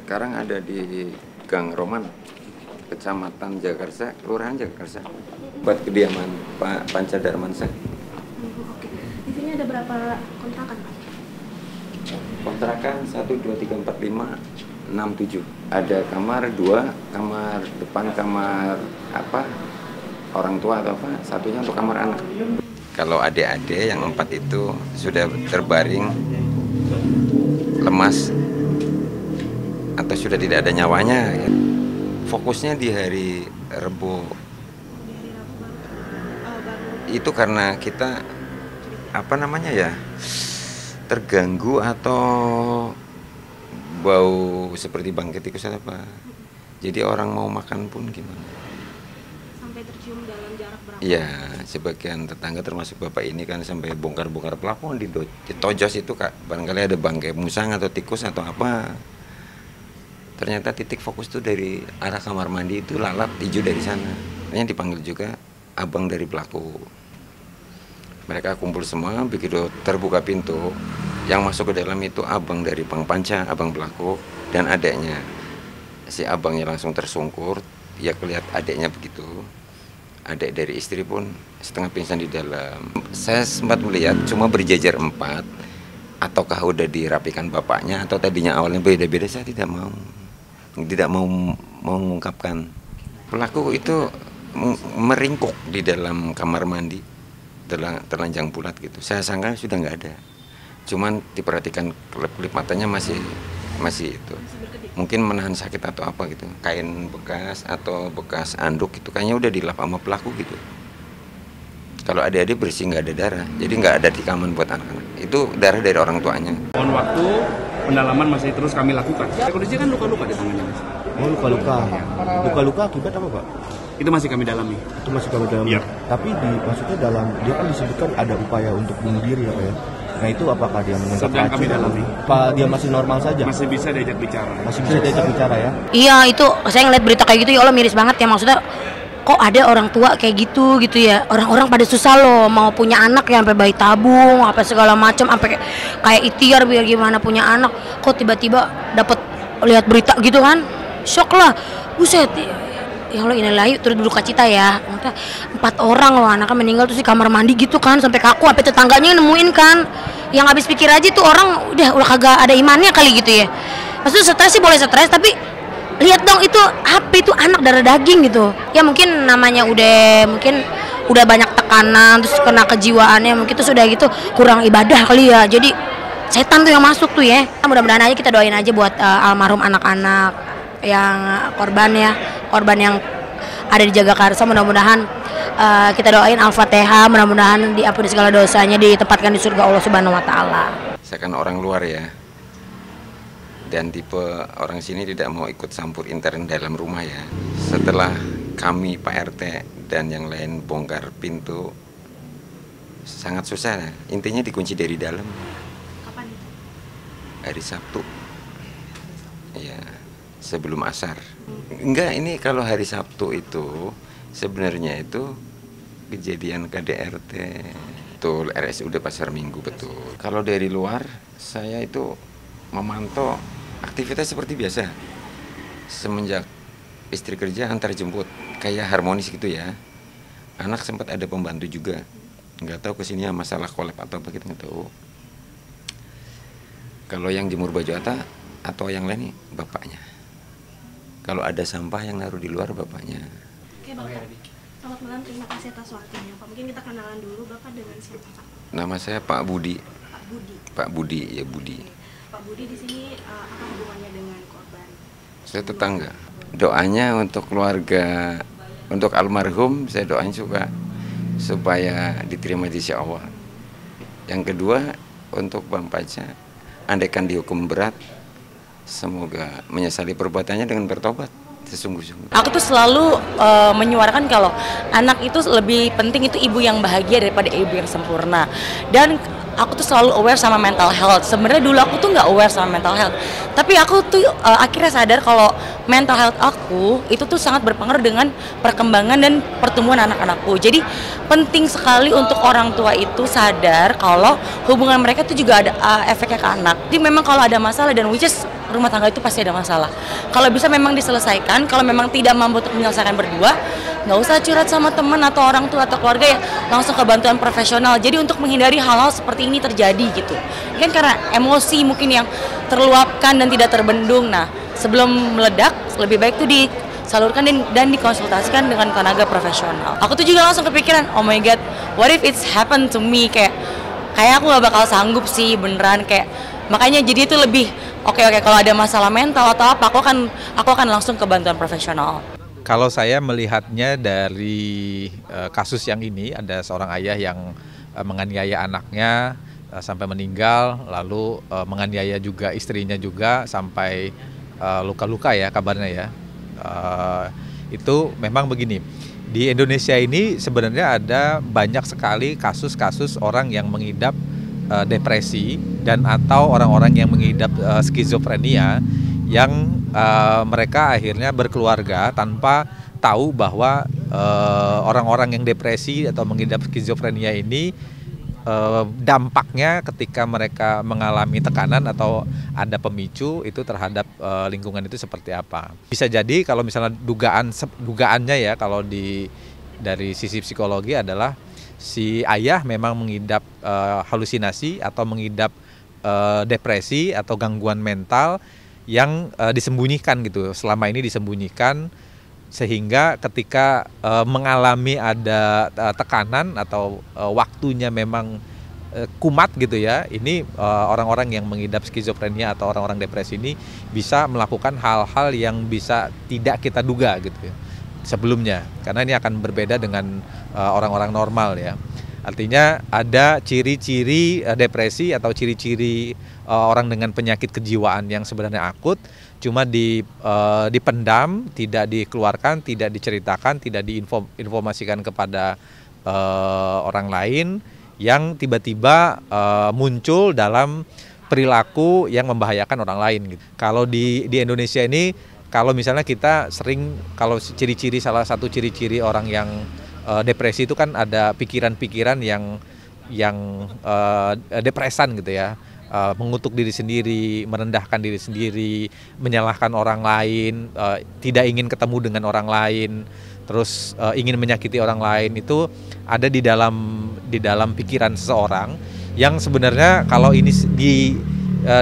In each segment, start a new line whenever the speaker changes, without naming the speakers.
sekarang ada di Gang Roman, Kecamatan Jagakarsa, Kelurahan Jagakarsa, buat kediaman Pak Panca Darmansyah.
Oke. Di sini ada berapa kontrakan, Pak?
Kontrakan 1, 2, 3, 4, 5, 6, 7. Ada kamar 2, kamar depan, kamar orang tua atau apa, satunya untuk kamar anak. Kalau adik-adik yang 4 itu sudah terbaring lemas atau sudah tidak ada nyawanya, ya. Fokusnya di hari Rebo itu karena kita terganggu atau bau seperti bangkai tikus atau apa. Jadi orang mau makan pun gimana?
Sampai tercium dalam jarak berapa?
Iya, sebagian tetangga termasuk bapak ini kan sampai bongkar-bongkar plafon di tojos itu, Kak. Barangkali ada bangkai musang atau tikus atau apa. Ternyata titik fokus itu dari arah kamar mandi itu lalat hijau dari sana. Makanya dipanggil juga abang dari pelaku. Mereka kumpul semua, begitu terbuka pintu, yang masuk ke dalam itu abang dari Bang Panca, abang pelaku, dan adiknya. Si abangnya langsung tersungkur, dia kelihatan adiknya begitu. Adik dari istri pun setengah pingsan di dalam. Saya sempat melihat cuma berjajar 4, ataukah udah dirapikan bapaknya, atau tadinya awalnya beda-beda, saya tidak mau mengungkapkan. Pelaku itu meringkuk di dalam kamar mandi, terlanjang bulat gitu. Saya sangka sudah nggak ada, cuman diperhatikan kelip-kelip matanya masih itu. Mungkin menahan sakit atau apa gitu. Kain bekas atau bekas anduk itu kayaknya udah dilap sama pelaku gitu. Kalau adik-adik bersih nggak ada darah, jadi nggak ada tikaman buat anak-anak. Itu darah dari orang tuanya.
Mohon waktu, pendalaman masih terus kami lakukan. Kondisinya kan luka-luka di tangannya, Mas.
Oh, luka-luka. Luka-luka akibat apa, Pak?
Itu masih kami dalami.
Itu masih kami dalami.
Iya.
Tapi maksudnya dia kan disebutkan ada upaya untuk bunuh diri ya, Pak ya. Nah, itu apakah dia menangkap
Sedang kami dalami.
Pak, dia masih normal saja?
Masih bisa diajak bicara.
Masih bisa diajak bicara ya?
Iya, itu saya ngeliat berita kayak gitu ya Allah, miris banget ya. Maksudnya kok ada orang tua kayak gitu ya. Orang-orang pada susah loh mau punya anak ya, sampai bayi tabung apa segala macam, sampai kayak ikhtiar biar gimana punya anak. Kok tiba-tiba dapat lihat berita gitu kan, shock lah. Buset, ya Allah, innalillahi turut berduka cita ya. 4 orang loh anaknya meninggal tuh di kamar mandi gitu kan, sampai kaku, sampai tetangganya nemuin kan. Yang habis pikir aja tuh orang udah kagak ada imannya kali gitu ya. Maksudnya stres sih boleh stres, tapi lihat dong itu apa, itu anak darah daging gitu. Ya mungkin namanya udah banyak tekanan, terus kena kejiwaannya, mungkin tuh sudah gitu kurang ibadah kali ya. Jadi setan tuh yang masuk tuh ya. Mudah-mudahan aja kita doain aja buat almarhum anak-anak yang korban yang ada di Jagakarsa. Mudah-mudahan kita doain Al-Fatihah, mudah-mudahan diampuni segala dosanya, ditempatkan di surga Allah Subhanahu wa taala.
Saya kan orang luar ya, dan tipe orang sini tidak mau ikut campur intern dalam rumah ya. Setelah kami Pak RT dan yang lain bongkar pintu, sangat susah. Intinya dikunci dari dalam.
Kapan itu?
Hari Sabtu. Iya, sebelum asar. Enggak, ini kalau hari Sabtu itu sebenarnya itu kejadian KDRT. Betul, RSUD Pasar Minggu, betul. Kalau dari luar, saya itu memantau aktivitas seperti biasa. Semenjak istri kerja antar jemput, kayak harmonis gitu ya. Anak sempat ada pembantu juga. Nggak tahu kesininya masalah kolab atau apa, kita nggak tahu. Kalau yang jemur baju atau yang lain nih, bapaknya. Kalau ada sampah yang naruh di luar, bapaknya.
Oke, Bapak. Selamat malam, terima kasih atas waktunya, Pak. Mungkin kita kenalan dulu, Bapak dengan siapa, Pak?
Nama saya Pak Budi.
Pak Budi.
Pak Budi, ya Budi.
Pak Budi di sini apa hubungannya dengan korban?
Saya tetangga. Doanya untuk keluarga, untuk almarhum, saya doain juga supaya diterima di sisi Allah. Yang kedua, untuk Bang Panca, andaikan dihukum berat, semoga menyesali perbuatannya dengan bertobat sesungguh-sungguh.
Aku tuh selalu menyuarakan kalau anak itu lebih penting itu ibu yang bahagia daripada ibu yang sempurna. Dan aku tuh selalu aware sama mental health. Sebenarnya dulu aku tuh nggak aware sama mental health, tapi aku tuh akhirnya sadar kalau mental health aku itu tuh sangat berpengaruh dengan perkembangan dan pertumbuhan anak-anakku. Jadi penting sekali untuk orang tua itu sadar kalau hubungan mereka tuh juga ada efeknya ke anak. Jadi memang kalau ada masalah, dan which is rumah tangga itu pasti ada masalah. Kalau bisa memang diselesaikan, kalau memang tidak mampu untuk menyelesaikan berdua, nggak usah curhat sama teman atau orang tua atau keluarga, ya langsung ke bantuan profesional. Jadi untuk menghindari hal-hal seperti ini terjadi gitu. Kan karena emosi mungkin yang terluapkan dan tidak terbendung. Nah, sebelum meledak, lebih baik tuh disalurkan dan dikonsultasikan dengan tenaga profesional. Aku tuh juga langsung kepikiran, oh my god, what if it's happened to me, kayak aku gak bakal sanggup sih beneran, kayak makanya jadi itu lebih oke, kalau ada masalah mental atau apa, aku akan langsung ke bantuan profesional.
Kalau saya melihatnya dari kasus yang ini, ada seorang ayah yang menganiaya anaknya sampai meninggal, lalu menganiaya juga istrinya juga sampai luka-luka ya kabarnya ya. Itu memang begini, di Indonesia ini sebenarnya ada banyak sekali kasus-kasus orang yang mengidap depresi dan atau orang-orang yang mengidap skizofrenia yang mereka akhirnya berkeluarga tanpa tahu bahwa orang-orang yang depresi atau mengidap skizofrenia ini dampaknya ketika mereka mengalami tekanan atau ada pemicu itu terhadap lingkungan itu seperti apa. Bisa jadi kalau misalnya dugaannya ya, kalau dari sisi psikologi adalah si ayah memang mengidap halusinasi atau mengidap depresi atau gangguan mental yang disembunyikan gitu, selama ini disembunyikan, sehingga ketika mengalami ada tekanan atau waktunya memang kumat gitu ya, ini orang-orang yang mengidap skizofrenia atau orang-orang depresi ini bisa melakukan hal-hal yang bisa tidak kita duga gitu ya, sebelumnya, karena ini akan berbeda dengan orang-orang normal ya. Artinya ada ciri-ciri depresi atau ciri-ciri orang dengan penyakit kejiwaan yang sebenarnya akut, cuma dipendam, tidak dikeluarkan, tidak diceritakan, tidak diinformasikan kepada orang lain, yang tiba-tiba muncul dalam perilaku yang membahayakan orang lain gitu. Kalau di Indonesia ini, kalau misalnya kita sering, kalau ciri-ciri, salah satu ciri-ciri orang yang depresi itu kan ada pikiran-pikiran yang depresan gitu ya, mengutuk diri sendiri, merendahkan diri sendiri, menyalahkan orang lain, tidak ingin ketemu dengan orang lain, terus ingin menyakiti orang lain, itu ada di dalam pikiran seseorang yang sebenarnya kalau ini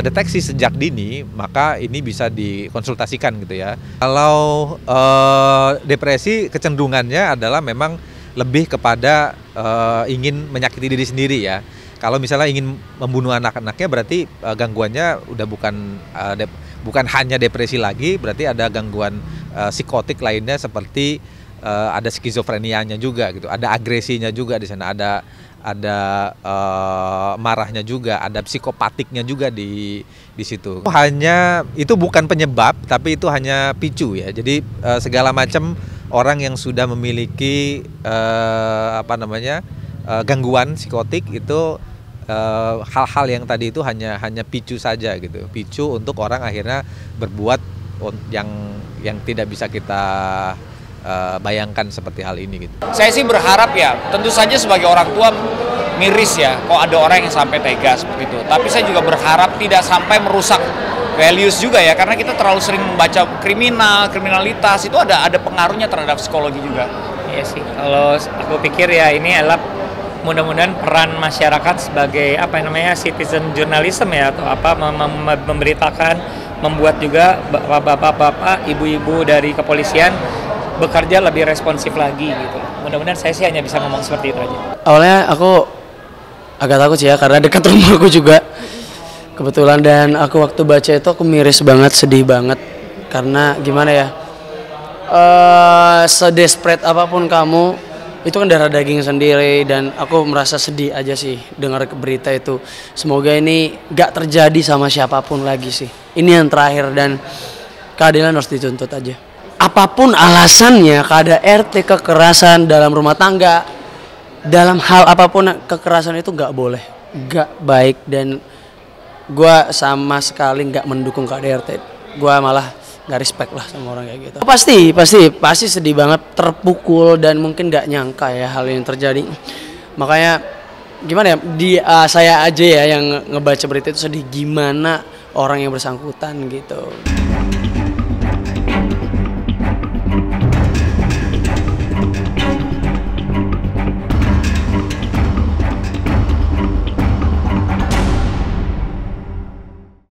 deteksi sejak dini, maka ini bisa dikonsultasikan gitu ya. Kalau depresi kecenderungannya adalah memang lebih kepada ingin menyakiti diri sendiri ya. Kalau misalnya ingin membunuh anak-anaknya, berarti gangguannya udah bukan hanya depresi lagi, berarti ada gangguan psikotik lainnya seperti ada skizofrenianya juga gitu, ada agresinya juga di sana, ada marahnya juga, ada psikopatiknya juga di situ. Hanya itu bukan penyebab, tapi itu hanya picu ya. Jadi segala macam orang yang sudah memiliki gangguan psikotik itu hal-hal yang tadi itu hanya picu saja gitu, picu untuk orang akhirnya berbuat yang tidak bisa kita bayangkan seperti hal ini gitu.
Saya sih berharap ya, tentu saja sebagai orang tua miris ya, kok ada orang yang sampai tega seperti itu. Tapi saya juga berharap tidak sampai merusak values juga ya, karena kita terlalu sering membaca kriminalitas itu ada pengaruhnya terhadap psikologi juga.
Iya sih, kalau aku pikir ya ini adalah mudah-mudahan peran masyarakat sebagai citizen journalism ya, atau memberitakan, membuat juga bapak-bapak, ibu-ibu dari kepolisian bekerja lebih responsif lagi gitu. Mudah-mudahan saya sih hanya bisa ngomong seperti itu aja.
Awalnya aku agak takut sih ya, karena dekat rumahku juga kebetulan, dan aku waktu baca itu aku miris banget, sedih banget, karena gimana ya, sedesperate apapun kamu, itu kan darah daging sendiri, dan aku merasa sedih aja sih dengar berita itu. Semoga ini gak terjadi sama siapapun lagi sih. Ini yang terakhir, dan keadilan harus dituntut aja. Apapun alasannya, KDRT, kekerasan dalam rumah tangga, dalam hal apapun kekerasan itu gak boleh, gak baik, dan gue sama sekali gak mendukung KDRT. Gue malah nggak respect lah sama orang kayak gitu. Pasti sedih banget, terpukul, dan mungkin nggak nyangka ya hal yang terjadi. Makanya gimana ya, saya aja ya yang ngebaca berita itu sedih, gimana orang yang bersangkutan gitu.